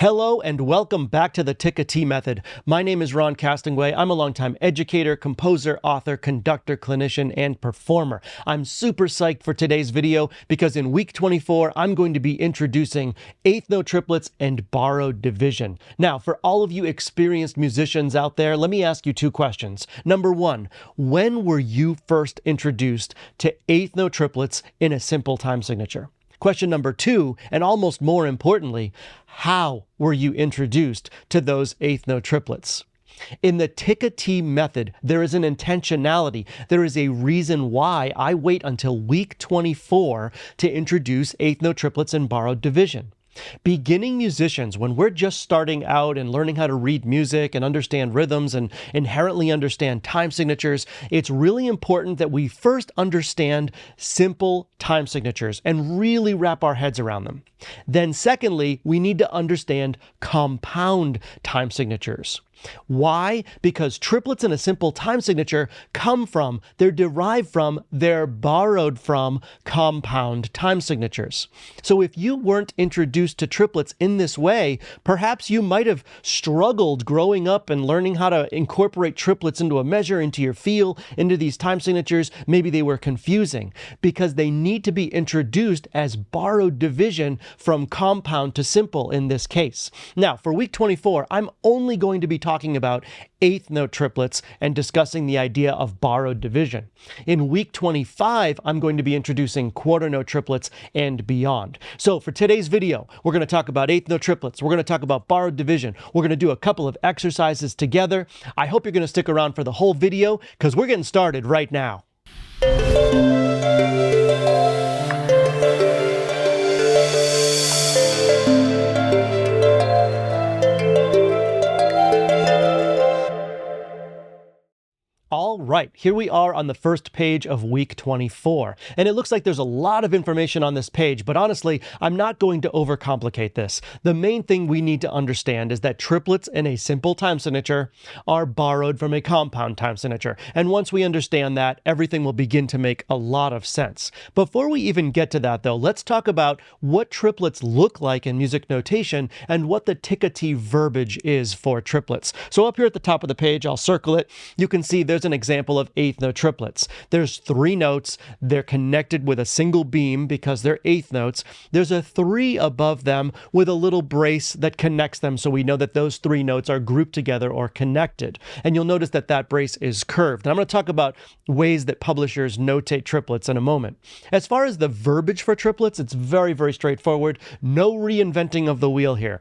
Hello and welcome back to the Tik-A Tee Method. My name is Ron Castingway. I'm a longtime educator, composer, author, conductor, clinician, and performer. I'm super psyched for today's video because in week 24, I'm going to be introducing eighth note triplets and borrowed division. Now, for all of you experienced musicians out there, let me ask you two questions. Number one, when were you first introduced to eighth note triplets in a simple time signature? Question number two, and almost more importantly, how were you introduced to those eighth note triplets? In the Tik-A Tee method, there is an intentionality. There is a reason why I wait until week 24 to introduce eighth note triplets and borrowed division. Beginning musicians, when we're just starting out and learning how to read music and understand rhythms and inherently understand time signatures, it's really important that we first understand simple time signatures and really wrap our heads around them. Then secondly, we need to understand compound time signatures. Why? Because triplets in a simple time signature they're derived from, they're borrowed from compound time signatures. So if you weren't introduced to triplets in this way, perhaps you might have struggled growing up and learning how to incorporate triplets into a measure, into your feel, into these time signatures. Maybe they were confusing because they need to be introduced as borrowed division from compound to simple in this case. Now, for week 24, I'm only going to be talking about eighth note triplets and discussing the idea of borrowed division. In week 25, I'm going to be introducing quarter note triplets and beyond. So for today's video, we're going to talk about eighth note triplets. We're going to talk about borrowed division. We're going to do a couple of exercises together. I hope you're going to stick around for the whole video because we're getting started right now. All right, here we are on the first page of week 24, and it looks like there's a lot of information on this page, but honestly, I'm not going to overcomplicate this. The main thing we need to understand is that triplets in a simple time signature are borrowed from a compound time signature, and once we understand that, everything will begin to make a lot of sense. Before we even get to that, though, let's talk about what triplets look like in music notation and what the Tik-A Tee verbiage is for triplets. So up here at the top of the page, I'll circle it. You can see there's an example of eighth note triplets. There's three notes. They're connected with a single beam because they're eighth notes. There's a three above them with a little brace that connects them, so we know that those three notes are grouped together or connected. And you'll notice that that brace is curved. And I'm going to talk about ways that publishers notate triplets in a moment. As far as the verbiage for triplets, it's very, very straightforward. No reinventing of the wheel here.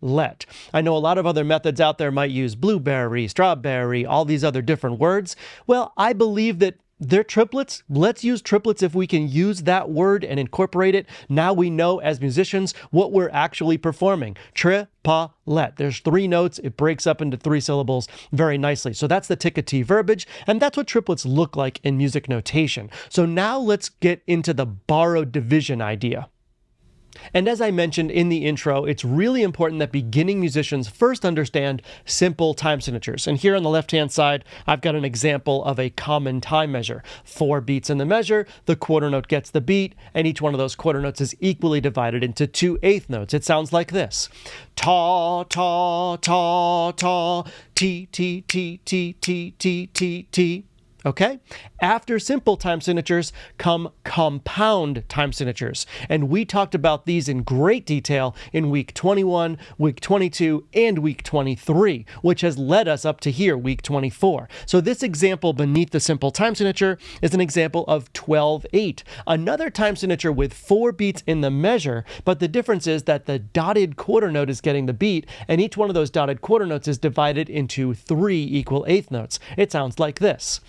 Let. I know a lot of other methods out there might use blueberry, strawberry, all these other different words. Well, I believe that they're triplets. Let's use triplets if we can use that word and incorporate it. Now we know as musicians what we're actually performing. Let. There's three notes. It breaks up into three syllables very nicely. So that's the Tik-A Tee verbiage, and that's what triplets look like in music notation. So now let's get into the borrowed division idea. And as I mentioned in the intro, it's really important that beginning musicians first understand simple time signatures. And here on the left-hand side, I've got an example of a common time measure. 4 beats in the measure, the quarter note gets the beat, and each one of those quarter notes is equally divided into 2 eighth notes. It sounds like this. Ta, ta, ta, ta, ti, ti, ti, ti, ti, ti, ti, ti. Okay? After simple time signatures come compound time signatures. And we talked about these in great detail in week 21, week 22, and week 23, which has led us up to here, week 24. So this example beneath the simple time signature is an example of 12/8, another time signature with 4 beats in the measure, but the difference is that the dotted quarter note is getting the beat, and each one of those dotted quarter notes is divided into 3 equal eighth notes. It sounds like this.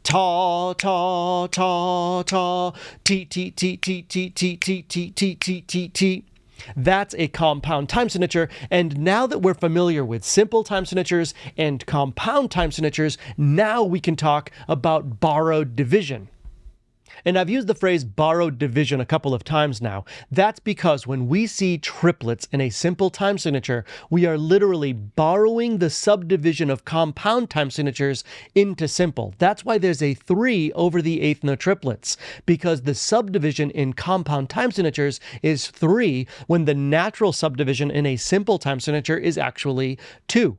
Ta, ta, ta, ta, ti, ti, ti, ti, ti, ti, ti, ti, ti, ti, ti, ti. That's a compound time signature, and now that we're familiar with simple time signatures and compound time signatures, now we can talk about borrowed division. And I've used the phrase borrowed division a couple of times now. That's because when we see triplets in a simple time signature, we are literally borrowing the subdivision of compound time signatures into simple. That's why there's a 3 over the eighth note triplets, because the subdivision in compound time signatures is 3 when the natural subdivision in a simple time signature is actually 2.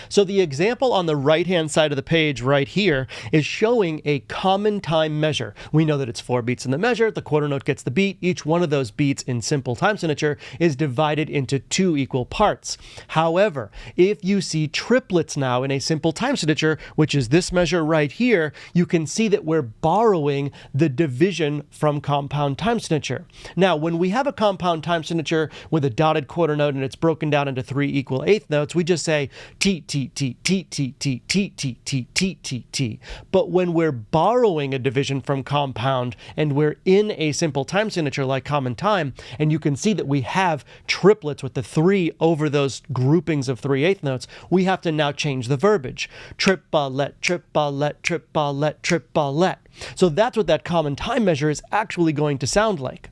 So the example on the right-hand side of the page right here is showing a common time measure. We know that it's 4 beats in the measure, the quarter note gets the beat. Each one of those beats in simple time signature is divided into 2 equal parts. However, if you see triplets now in a simple time signature, which is this measure right here, you can see that we're borrowing the division from compound time signature. Now, when we have a compound time signature with a dotted quarter note and it's broken down into 3 equal eighth notes, we just say T, T, T, T, T, T, T, T, T, T, T, T. But when we're borrowing a division from compound and we're in a simple time signature like common time, and you can see that we have triplets with the 3 over those groupings of 3/8 notes, we have to now change the verbiage. Triplet, triplet, triplet, triplet. So that's what that common time measure is actually going to sound like.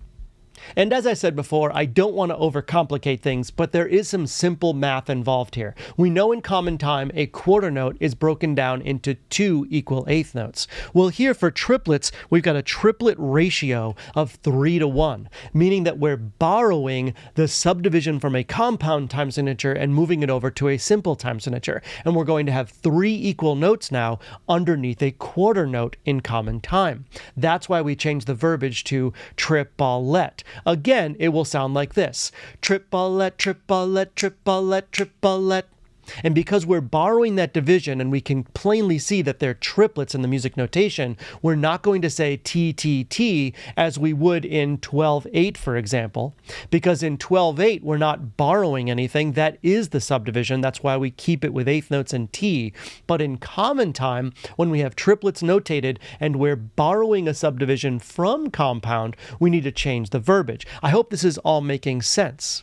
And as I said before, I don't want to overcomplicate things, but there is some simple math involved here. We know in common time, a quarter note is broken down into 2 equal eighth notes. Well, here for triplets, we've got a triplet ratio of 3 to 1, meaning that we're borrowing the subdivision from a compound time signature and moving it over to a simple time signature. And we're going to have 3 equal notes now underneath a quarter note in common time. That's why we change the verbiage to triplet. Again, it will sound like this. Triplet, triplet, triplet, triplet. And because we're borrowing that division and we can plainly see that they're triplets in the music notation, we're not going to say T, T, T as we would in 12/8, for example, because in 12/8, we're not borrowing anything. That is the subdivision. That's why we keep it with eighth notes and T. But in common time, when we have triplets notated and we're borrowing a subdivision from compound, we need to change the verbiage. I hope this is all making sense.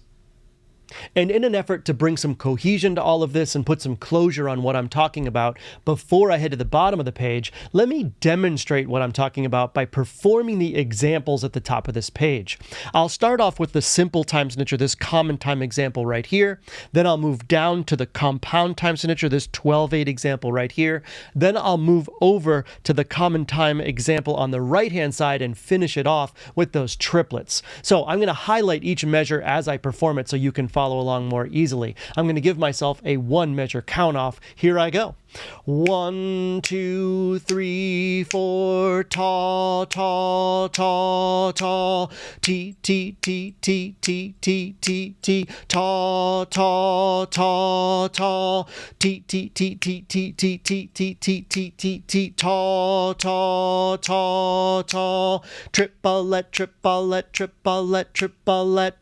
And in an effort to bring some cohesion to all of this and put some closure on what I'm talking about, before I head to the bottom of the page, let me demonstrate what I'm talking about by performing the examples at the top of this page. I'll start off with the simple time signature, this common time example right here. Then I'll move down to the compound time signature, this 12/8 example right here. Then I'll move over to the common time example on the right-hand side and finish it off with those triplets. So I'm going to highlight each measure as I perform it so you can follow along more easily. I'm going to give myself a 1 measure count off. Here I go. 1, 2, 3, 4, ta, ta, ta, ta, T, T, T, T, T, T, T, T, ta, ta, ta, ta, T, T, T, T, T, T, T, T, T, T, T, T, ta, ta, ta, ta, triplet, triplet, triplet, triplet.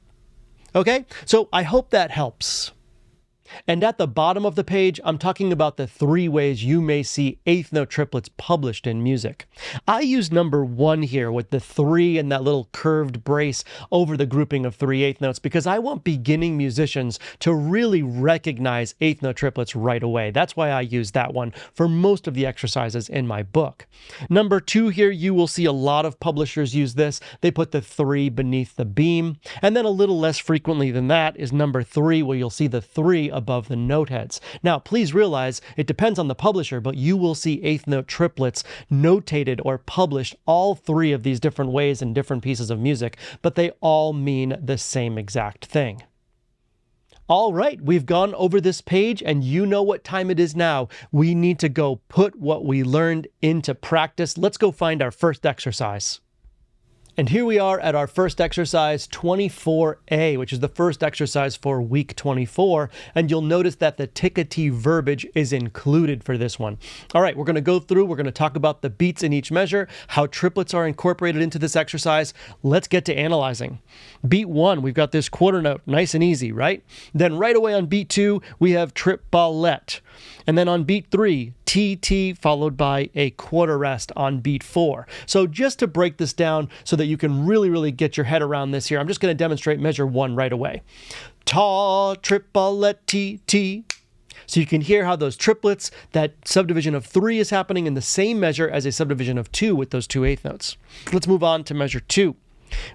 Okay, so I hope that helps. And at the bottom of the page, I'm talking about the 3 ways you may see eighth note triplets published in music. I use number 1 here with the 3 and that little curved brace over the grouping of 3/8 notes because I want beginning musicians to really recognize eighth note triplets right away. That's why I use that one for most of the exercises in my book. Number 2 here, you will see a lot of publishers use this. They put the 3 beneath the beam. And then a little less frequently than that is number 3, where you'll see the 3 above the note heads. Now, please realize it depends on the publisher, but you will see eighth note triplets notated or published all 3 of these different ways in different pieces of music, but they all mean the same exact thing. All right, we've gone over this page and you know what time it is now. We need to go put what we learned into practice. Let's go find our first exercise. And here we are at our first exercise, 24A, which is the first exercise for week 24. And you'll notice that the Tik-A Tee verbiage is included for this one. All right, we're going to go through. We're going to talk about the beats in each measure, how triplets are incorporated into this exercise. Let's get to analyzing. Beat 1, we've got this quarter note, nice and easy, right? Then right away on beat 2, we have triplet. And then on beat 3, TT followed by a quarter rest on beat 4. So just to break this down so that you can really get your head around this here, I'm just going to demonstrate measure 1 right away. Ta, triplet, T, T. So you can hear how those triplets, that subdivision of 3 is happening in the same measure as a subdivision of 2 with those 2/8 notes. Let's move on to measure 2.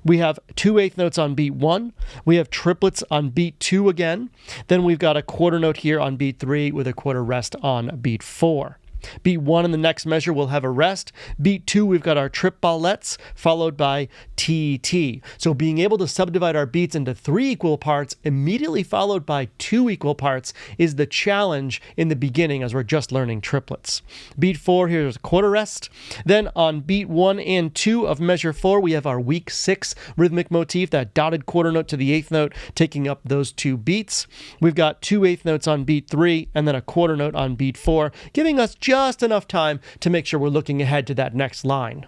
We have 2/8 notes on beat 1. We have triplets on beat 2 again. Then we've got a quarter note here on beat 3 with a quarter rest on beat 4. Beat 1 in the next measure will have a rest. Beat 2, we've got our triplets followed by T. So being able to subdivide our beats into 3 equal parts immediately followed by 2 equal parts is the challenge in the beginning as we're just learning triplets. Beat 4, here's a quarter rest. Then on beat 1 and 2 of measure 4, we have our weak 6 rhythmic motif, that dotted quarter note to the 8th note, taking up those 2 beats. We've got 2/8 notes on beat 3 and then a quarter note on beat 4, giving us just enough time to make sure we're looking ahead to that next line.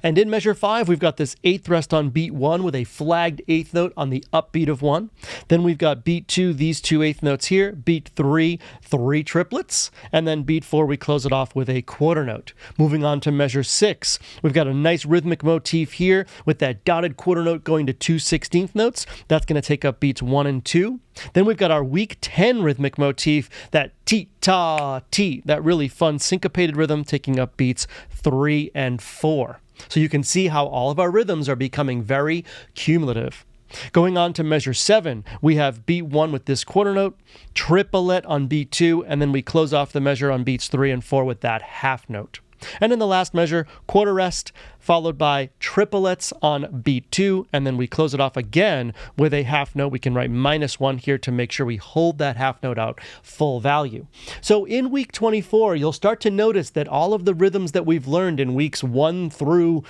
And in measure 5, we've got this 8th rest on beat 1 with a flagged 8th note on the upbeat of 1. Then we've got beat 2, these 2 8th notes here. Beat 3, 3 triplets. And then beat 4, we close it off with a quarter note. Moving on to measure 6, we've got a nice rhythmic motif here with that dotted quarter note going to 2 16th notes. That's going to take up beats 1 and 2. Then we've got our weak 10 rhythmic motif, that Tik-A-Tee, that really fun syncopated rhythm taking up beats 3 and 4. So you can see how all of our rhythms are becoming very cumulative. Going on to measure 7, we have beat 1 with this quarter note, triplet on beat 2, and then we close off the measure on beats 3 and 4 with that half note. And in the last measure, quarter rest, followed by triplets on beat 2, and then we close it off again with a half note. We can write -1 here to make sure we hold that half note out full value. So in week 24, you'll start to notice that all of the rhythms that we've learned in weeks 1 through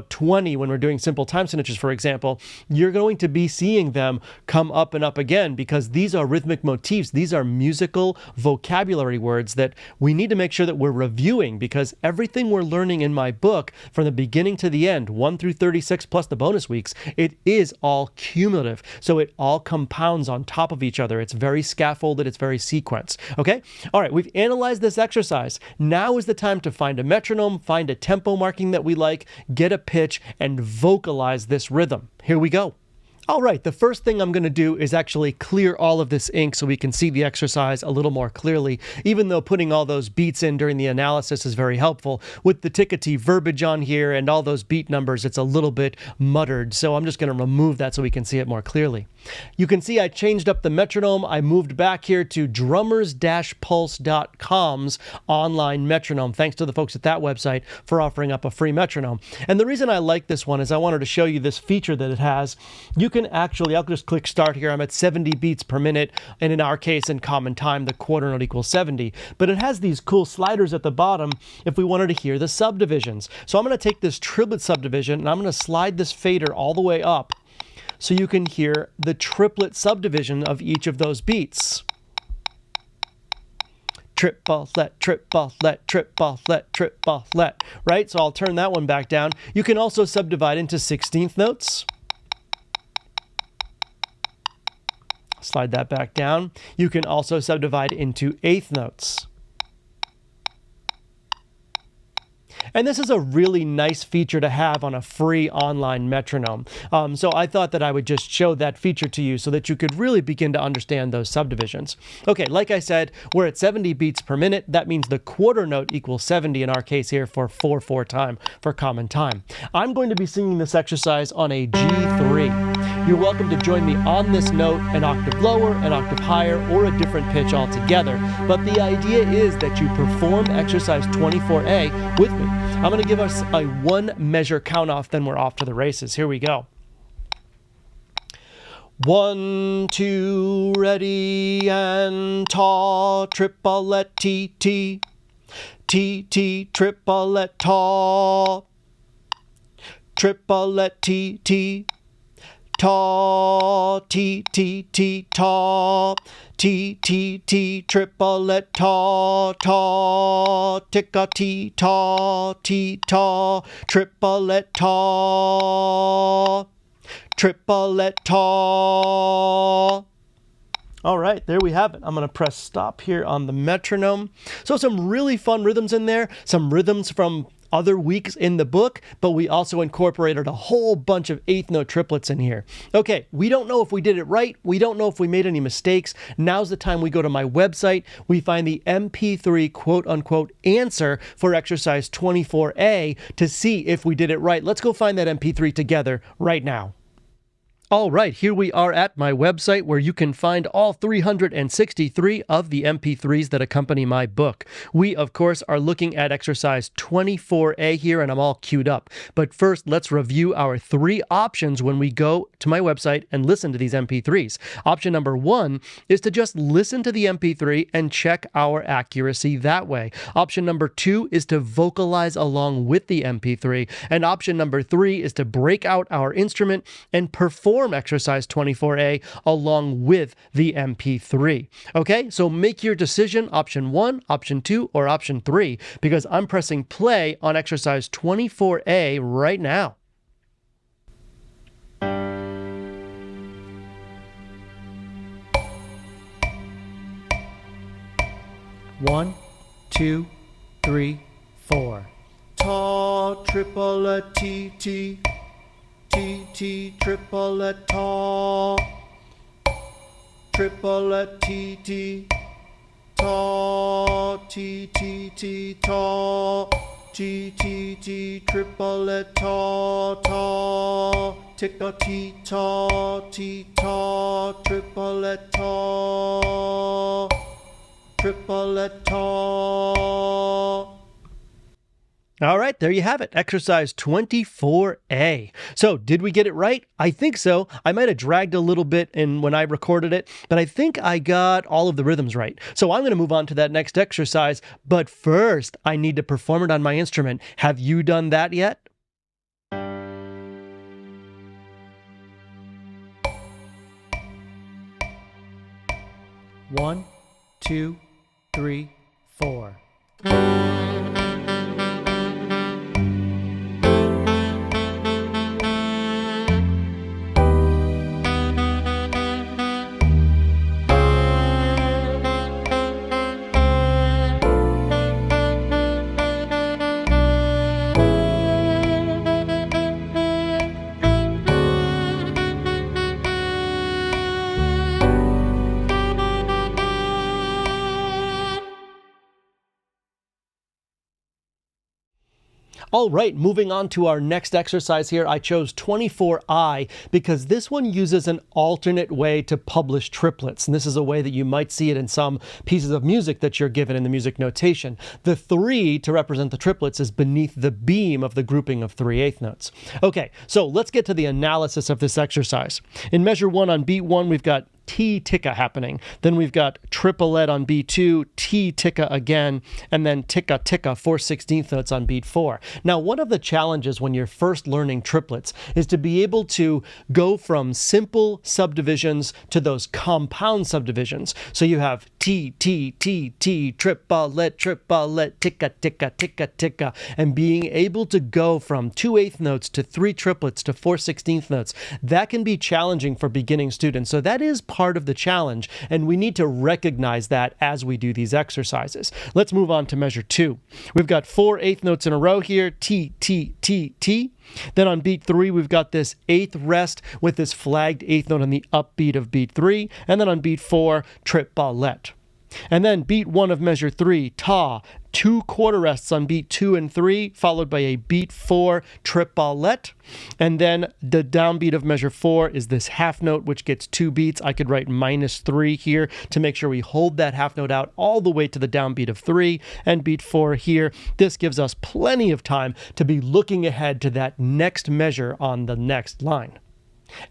20, when we're doing simple time signatures, for example, you're going to be seeing them come up and up again because these are rhythmic motifs. These are musical vocabulary words that we need to make sure that we're reviewing, because everything we're learning in my book from the beginning to the end, 1 through 36 plus the bonus weeks, it is all cumulative. So it all compounds on top of each other. It's very scaffolded. It's very sequenced. Okay? All right. We've analyzed this exercise. Now is the time to find a metronome, find a tempo marking that we like, get a pitch, and vocalize this rhythm. Here we go. All right, the first thing I'm going to do is actually clear all of this ink so we can see the exercise a little more clearly, even though putting all those beats in during the analysis is very helpful. With the Tik-A Tee verbiage on here and all those beat numbers, it's a little bit muttered, so I'm just going to remove that so we can see it more clearly. You can see I changed up the metronome. I moved back here to drummers-pulse.com's online metronome. Thanks to the folks at that website for offering up a free metronome. And the reason I like this one is I wanted to show you this feature that it has. You can actually, I'll just click start here. I'm at 70 beats per minute. And in our case, in common time, the quarter note equals 70. But it has these cool sliders at the bottom if we wanted to hear the subdivisions. So I'm going to take this triplet subdivision and I'm going to slide this fader all the way up so you can hear the triplet subdivision of each of those beats. Triplet, triplet, triplet, triplet, right? So I'll turn that one back down. You can also subdivide into 16th notes. Slide that back down. You can also subdivide into 8th notes. And this is a really nice feature to have on a free online metronome. So I thought that I would just show that feature to you so that you could really begin to understand those subdivisions. Okay, like I said, we're at 70 beats per minute. That means the quarter note equals 70 in our case here for 4/4 time for common time. I'm going to be singing this exercise on a G3. You're welcome to join me on this note an octave lower, an octave higher, or a different pitch altogether. But the idea is that you perform exercise 24A with me. I'm going to give us a 1 measure count off, then we're off to the races. Here we go. 1, 2, ready, and ta, triplet, T, T, T, T, triplet, ta, triplet, T, T, ta, T, T, T, ta, T, T, T, triplet, ta, ta, Tik-A Tee, ta, T, ta, triplet, ta, triplet, ta. All right, there we have it. I'm going to press stop here on the metronome. So some really fun rhythms in there, some rhythms from other weeks in the book, but we also incorporated a whole bunch of eighth note triplets in here. Okay, we don't know if we did it right. We don't know if we made any mistakes. Now's the time we go to my website. We find the MP3 quote unquote answer for exercise 24A to see if we did it right. Let's go find that MP3 together right now. All right, here we are at my website where you can find all 363 of the MP3s that accompany my book. We, of course, are looking at exercise 24A here, and I'm all queued up. But first, let's review our 3 options when we go to my website and listen to these MP3s. Option number 1 is to just listen to the MP3 and check our accuracy that way. Option number 2 is to vocalize along with the MP3. And option number 3 is to break out our instrument and perform exercise 24A along with the MP3. Okay, so make your decision, option 1, option 2, or option 3, because I'm pressing play on exercise 24A right now. One, two, three, four. Ta, triple T, T. T, T, triplet, ta, triplet, T, T, ta, T, T, T, ta, T, T, T, triplet, ta, ta, Tik-A Tee, ta, T, ta, triplet, ta, triplet, ta. All right, there you have it, exercise 24A. So did we get it right? I think so. I might have dragged a little bit when I recorded it, but I think I got all of the rhythms right. So I'm going to move on to that next exercise, but first I need to perform it on my instrument. Have you done that yet? One, two, three, four. All right, moving on to our next exercise here. I chose 24I because this one uses an alternate way to publish triplets. And this is a way that you might see it in some pieces of music that you're given in the music notation. The 3 to represent the triplets is beneath the beam of the grouping of 3/8 notes. Okay, so let's get to the analysis of this exercise. In measure 1 on beat 1, we've got T Tik-A happening. Then we've got triplet on beat 2, T Tik-A again, and then Tik-A Tik-A 4/16 notes on beat 4. Now, one of the challenges when you're first learning triplets is to be able to go from simple subdivisions to those compound subdivisions. So you have T, T, T, T, triplet, triplet, Tik-A, Tik-A, Tik-A, Tik-A, and being able to go from 2/8 notes to 3 triplets to 4/16 notes, that can be challenging for beginning students. So that is part of the challenge, and we need to recognize that as we do these exercises. Let's move on to measure 2. We've got 4/8 notes in a row here, T, T, T, T. Then on beat 3, we've got this 8th rest with this flagged 8th note on the upbeat of beat 3, and then on beat 4, triplet. And then beat 1 of measure 3, ta, 2 quarter rests on beat 2 and 3, followed by a beat 4 triplet. And then the downbeat of measure 4 is this half note, which gets 2 beats. I could write -3 here to make sure we hold that half note out all the way to the downbeat of 3 and beat 4 here. This gives us plenty of time to be looking ahead to that next measure on the next line.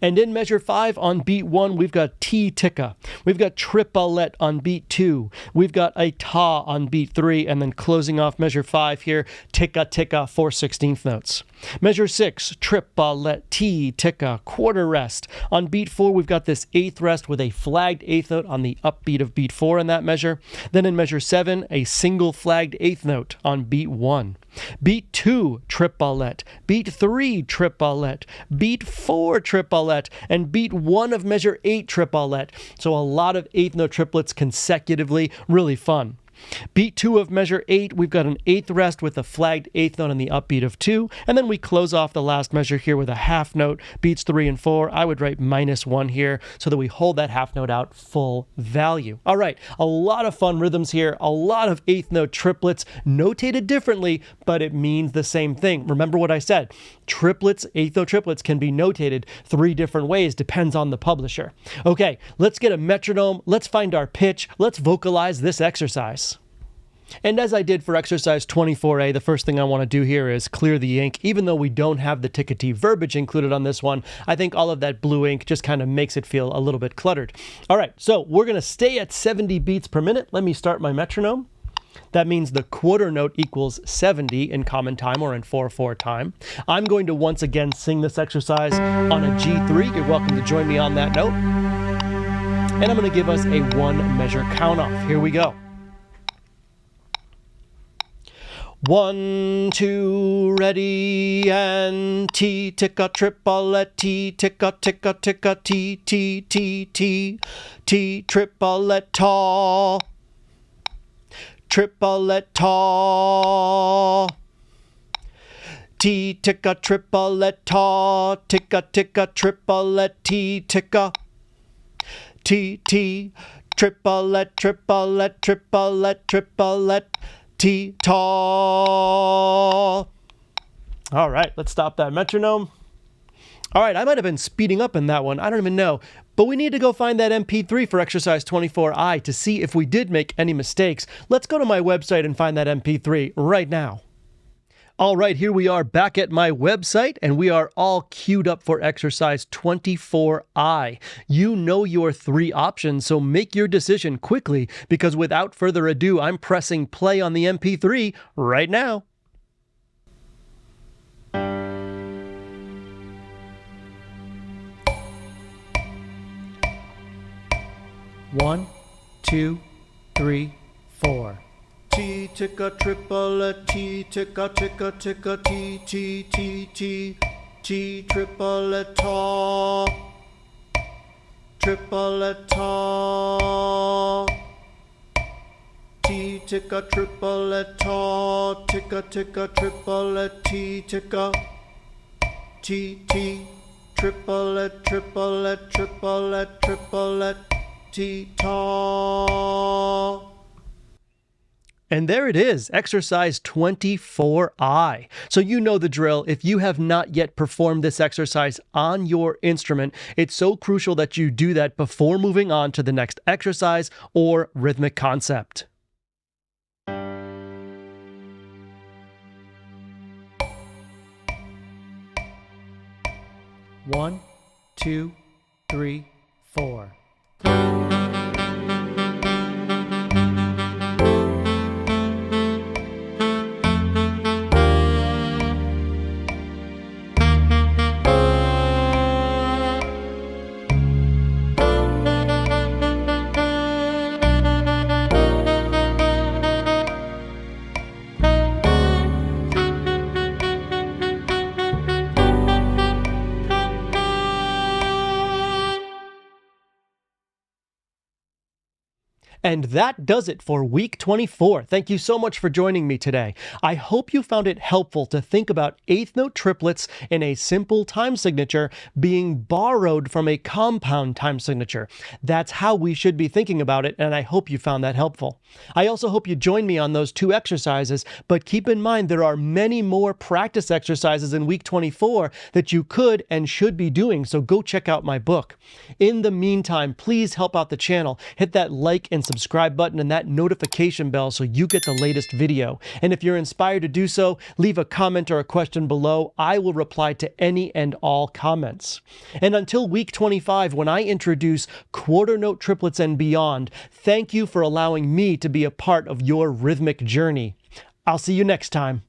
And in measure 5 on beat 1, we've got T Tik-A. We've got triplet on beat 2. We've got a ta on beat 3, and then closing off measure 5 here, Tik-A Tik-A 4/16 notes. Measure 6, triplet, T Tik-A, quarter rest. On beat 4, we've got this 8th rest with a flagged 8th note on the upbeat of beat 4 in that measure. Then in measure 7, a single flagged 8th note on beat 1. Beat 2, triplet. Beat 3, triplet. Beat 4, triplet. And beat 1 of measure 8, triplet. So a lot of 8th note triplets consecutively, really fun. Beat 2 of measure 8, we've got an 8th rest with a flagged 8th note on the upbeat of 2, and then we close off the last measure here with a half note. Beats 3 and 4, I would write -1 here so that we hold that half note out full value. All right, a lot of fun rhythms here, a lot of 8th note triplets, notated differently, but it means the same thing. Remember what I said, triplets, 8th note triplets can be notated 3 different ways, depends on the publisher. Okay, let's get a metronome, let's find our pitch, let's vocalize this exercise. And as I did for exercise 24A, the first thing I want to do here is clear the ink. Even though we don't have the Tik-A Tee verbiage included on this one, I think all of that blue ink just kind of makes it feel a little bit cluttered. All right, so we're going to stay at 70 beats per minute. Let me start my metronome. That means the quarter note equals 70 in common time or in 4/4 time. I'm going to once again sing this exercise on a G3. You're welcome to join me on that note. And I'm going to give us a 1 measure count off. Here we go. 1, 2, ready, and T, Tik-A, triplet, T, Tik-A, Tik-A, Tik-A, T, T, T, T, T, triplet, ta, triplet, ta, T, Tik-A, triplet, ta, Tik-A, Tik-A, triplet, T, Tik-A, T, T, triplet, triplet, triplet, triplet, T, ta. All right, let's stop that metronome. All right, I might have been speeding up in that one. I don't even know. But we need to go find that MP3 for exercise 24I to see if we did make any mistakes. Let's go to my website and find that MP3 right now. All right, here we are back at my website, and we are all queued up for exercise 24I. You know your 3 options, so make your decision quickly, because without further ado, I'm pressing play on the MP3 right now. One, 2, 3, 4. T, Tik-A, triplet, T, Tik-A, Tik-A, Tik-A, T, T, T, T, T, triplet, ta, triplet, ta, T, Tik-A, triplet, ta, Tik-A, Tik-A, triplet, T, Tik-A, T, T, triplet, triplet, triplet, triplet, T, ta. And there it is, exercise 24I. So you know the drill. If you have not yet performed this exercise on your instrument, it's so crucial that you do that before moving on to the next exercise or rhythmic concept. One, 2, 3, 4. And that does it for week 24. Thank you so much for joining me today. I hope you found it helpful to think about 8th note triplets in a simple time signature being borrowed from a compound time signature. That's how we should be thinking about it, and I hope you found that helpful. I also hope you join me on those 2 exercises, but keep in mind there are many more practice exercises in week 24 that you could and should be doing, so go check out my book. In the meantime, please help out the channel. Hit that like and subscribe button and that notification bell so you get the latest video. And if you're inspired to do so, leave a comment or a question below. I will reply to any and all comments. And until week 25, when I introduce quarter note triplets and beyond, thank you for allowing me to be a part of your rhythmic journey. I'll see you next time.